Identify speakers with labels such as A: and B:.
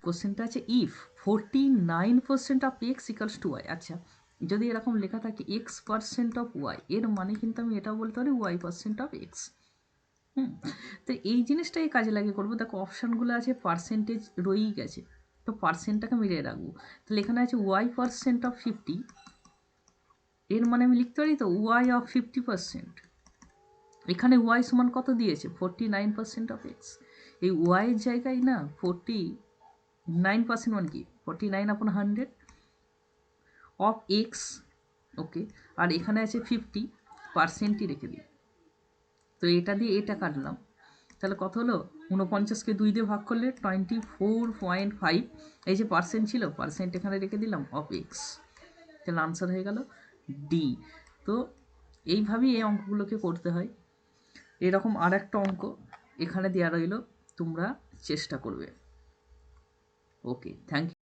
A: কোশ্চেনটা আছে if 49% of X equals to Y. আচ্ছা, যদি এরকম লেখা থাকে x% অফ ওয়াই, এর মানে কিন্তু আমি এটাও বলতে পারি y% অফ এক্স। তো এই জিনিসটাই কাজে লাগিয়ে করবো। দেখো অপশানগুলো আছে, পার্সেন্টেজ রয়েই গেছে, তো পার্সেন্টটাকে মিলিয়ে রাখবো। তাহলে এখানে আছে y% অফ 50, এর মানে আমি লিখতে পারি তো y অফ 50%। এখানে y সমান কত দিয়েছে? 49% অফ এক্স। এই y এর জায়গায় না 49% মানে কি 49/100 অফ এক্স, ওকে। আর এখানে আছে 50%ই রেখে দিই, তো এটা দিয়ে এটা কাটলাম, তাহলে কত হলো? 49কে 2 দিয়ে ভাগ করলে 24.5, এই যে পার্সেন্ট ছিল, পার্সেন্ট এখানে রেখে দিলাম অফ এক্স, তাহলে আনসার হয়ে গেল ডি। তো এইভাবেই এই অঙ্কগুলোকে করতে হয়। এরকম আর একটা অঙ্ক এখানে দেওয়া রইল, তোমরা চেষ্টা করবে। ওকে, থ্যাংক ইউ।